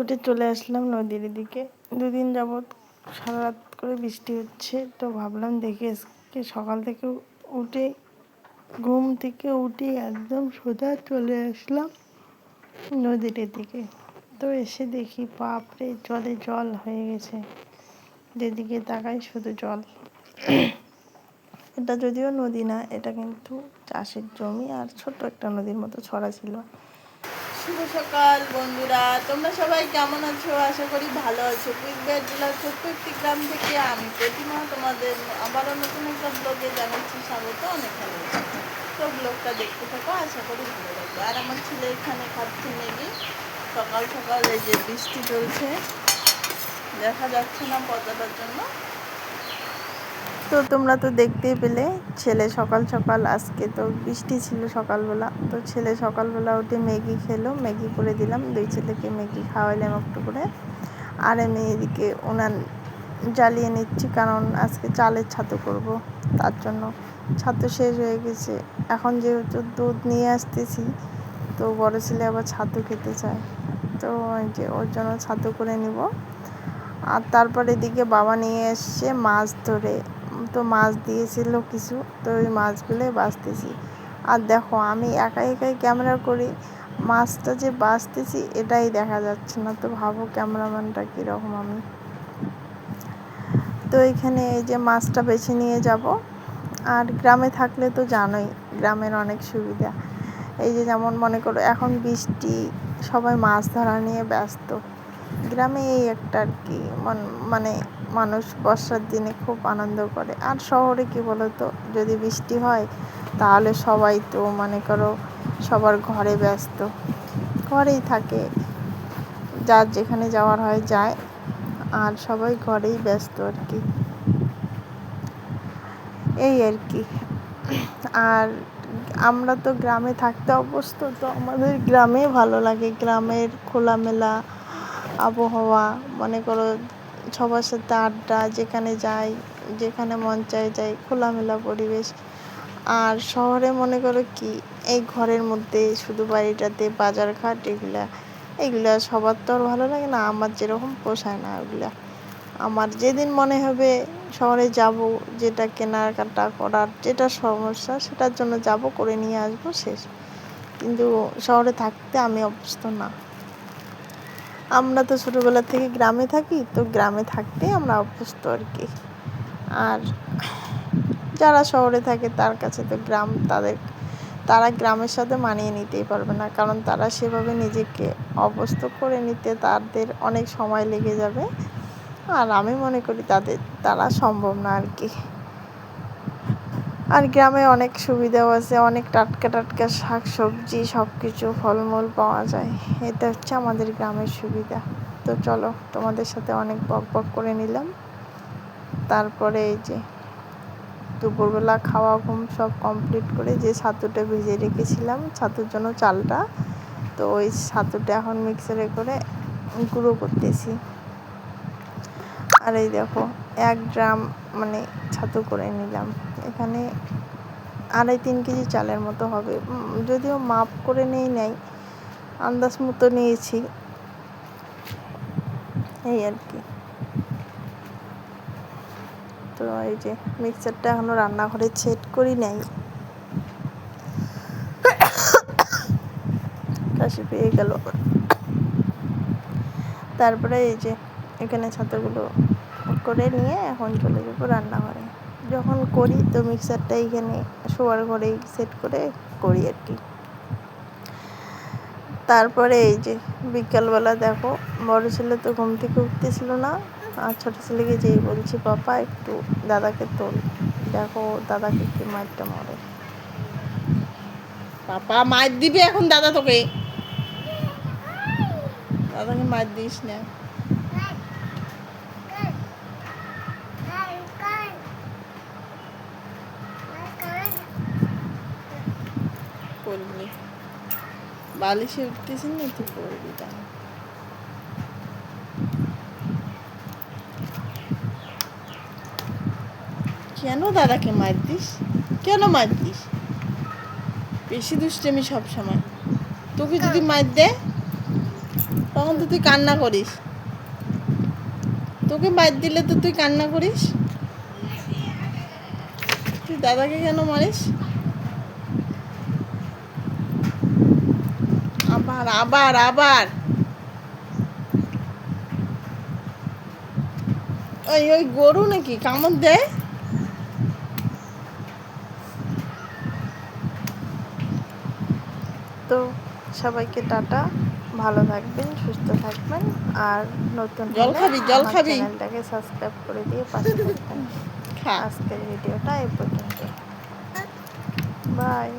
উঠে চলে আসলাম নদীর দিকে। দুদিন যাবৎ সারা রাত করে বৃষ্টি হচ্ছে, তো ভাবলাম দেখি আজকে সকাল থেকে উঠে ঘুম থেকে উঠে একদম সোজা চলে আসলাম নদীর দিকে। তো এসে দেখি বাপরে জলে জল হয়ে গেছে, যেদিকে তাকাই শুধু জল। এটা যদিও নদী না, এটা কিন্তু চাষের জমি, আর ছোট্ট একটা নদীর মতো ছড়া ছিল। শুভ সকাল বন্ধুরা, তোমরা সবাই কেমন আছো? আশা করি ভালো আছো। কুচবিহার জেলার ছোট্ট একটি গ্রাম থেকে আমি প্রতিমা তোমাদের আবারও নতুন একটা ব্লগে জানাচ্ছি স্বাগত। অনেক ভালো আছি, তো ব্লগটা দেখতে থাকো, আশা করি ভালো লাগবে। আর আমার ছেলে এখানে খাচ্ছে ম্যাগি। সকাল সকাল এই যে বৃষ্টি চলছে, দেখা যাচ্ছে না পর্দাটার জন্য। তো তোমরা তো দেখতেই পেলে, ছেলে সকাল সকাল, আজকে তো বৃষ্টি ছিল সকালবেলা, তো ছেলে সকালবেলা উঠে ম্যাগি খেলো। ম্যাগি করে দিলাম, দুই ছেলেকে ম্যাগি খাওয়াইলাম একটু করে। আর আমি এদিকে উনান জ্বালিয়ে নিচ্ছি, কারণ আজকে চালের ছাতু করব, তার জন্য। ছাতু শেষ হয়ে গেছে, এখন যেহেতু দুধ নিয়ে আসতেছি, তো বড় ছেলে আবার ছাতু খেতে চায়, তো ওই যে ওর জন্য ছাতু করে নিব। আর তারপর এদিকে বাবা নিয়ে এসছে মাছ ধরে, তো মাছ দিয়েছিল কিছু, তো ওই মাছগুলোই বাছতেছি। আর দেখো আমি একাই ক্যামেরা করি, মাছটা যে বাছতেছি এটাই দেখা যাচ্ছে না, তো ভাবো ক্যামেরাম্যানটা কীরকম আমি। তো এখানে এই যে মাছটা বেছে নিয়ে যাব। আর গ্রামে থাকলে তো জানোই গ্রামের অনেক সুবিধা। এই যে যেমন মনে করো এখন বৃষ্টি, সবাই মাছ ধরা নিয়ে ব্যস্ত। গ্রামে এই একটা আর কি, মানে মানুষ বর্ষার দিনে খুব আনন্দ করে। আর শহরে কি বলতো, যদি বৃষ্টি হয় তাহলে সবাই তো মনে করো সবার ঘরে ব্যস্ত, ঘরেই থাকে, যার যেখানে যাওয়ার হয় যায়, আর সবাই ঘরেই ব্যস্ত আর কি, এই আর কি। আর আমরা তো গ্রামে থাকতে অভ্যস্ত, তো আমাদের গ্রামে ভালো লাগে। গ্রামের খোলামেলা আবহাওয়া, মনে করো সবার সাথে আড্ডা, যেখানে যাই, যেখানে মন চায় যাই, খোলামেলা পরিবেশ। আর শহরে মনে করো কি, এই ঘরের মধ্যে শুধু বাড়িটাতে বাজারঘাট, এগুলা সবার তো আর ভালো লাগে না। আমার যেরকম পোষায় না ওগুলা। আমার যেদিন মনে হবে শহরে যাব, যেটা কেনাকাটা করার যেটা সমস্যা, সেটার জন্য যাব, করে নিয়ে আসবো, শেষ। কিন্তু শহরে থাকতে আমি অভ্যস্ত না। আমরা তো ছোটোবেলা থেকে গ্রামে থাকি, তো গ্রামে থাকতে আমরা অভ্যস্ত আর কি। আর যারা শহরে থাকে তার কাছে তো গ্রাম, তারা গ্রামের সাথে মানিয়ে নিতেই পারবে না, কারণ তারা সেভাবে নিজেকে অভ্যস্ত করে নিতে তাদের অনেক সময় লেগে যাবে। আর আমি মনে করি তারা সম্ভব না আর কি। আর গ্রামে অনেক সুবিধাও আছে, অনেক টাটকা টাটকা শাক সবজি, সব কিছু ফলমূল পাওয়া যায়। এটা হচ্ছে আমাদের গ্রামের সুবিধা। তো চলো, তোমাদের সাথে অনেক বক করে নিলাম। তারপরে এই যে দুপুরবেলা খাওয়া ঘুম সব কমপ্লিট করে যে ছাতুটা ভিজিয়ে রেখেছিলাম ছাতুর জন্য চালটা, তো ওই ছাতুটা এখন মিক্সারে করে গুঁড়ো করতেছি। আর এই দেখো 1 ড্রাম মানে ছাতু করে নিলাম। এখানে 2.5-3 কেজি চালের মতো হবে, যদিও মাপ করে নাই, আন্দাজ মতো নিয়েছি, এই আর কি। তো এই যে মিক্সারটা এখনো রান্নাঘরে সেট করি নাই, কাশি পেয়ে গেল। তারপরে এই যে এখানে ছাতুগুলো করে নিয়ে এখন চলে যাবো রান্নাঘরে। যখন করি তো মিক্সারটা এখানে শোয়ার ঘরেই সেট করে করি আর কি। তারপরে এই যে বিকালবেলা দেখো, বড় ছেলে তো ঘুম থেকে উঠতেছিল না, আর ছোটো ছেলেকে যেই বলছি পাপা একটু দাদাকে তোল, দেখো দাদাকে কি মারটা মারে। পাপা মার দিবে এখন দাদা তোকে, দাদাকে মার দিস না। করবি বালিশে উঠতেছিস না, তুই করবি তা। কেন দাদাকে মার দিস, কেন মার দিস? বেশি দুষ্টামি সব সময়, তোকে যদি মার দে তখন তো তুই কান্না করিস, তোকে বাদ দিলে তো তুই কান্না করিস। তুই দাদাকে কেন মারিস? আবার আবার আবার ওই ওই গরু নাকি কামড় দেয়? তো সবাইকে টাটা, ভালো থাকবেন, সুস্থ থাকবেন, আর নতুন জল খাবি, জল আমার খাবি? চ্যানেলটাকে সাবস্ক্রাইব করে দিয়ে পাশে থাকবেন। খা। আজকের ভিডিওটা এই পর্যন্ত, বাই।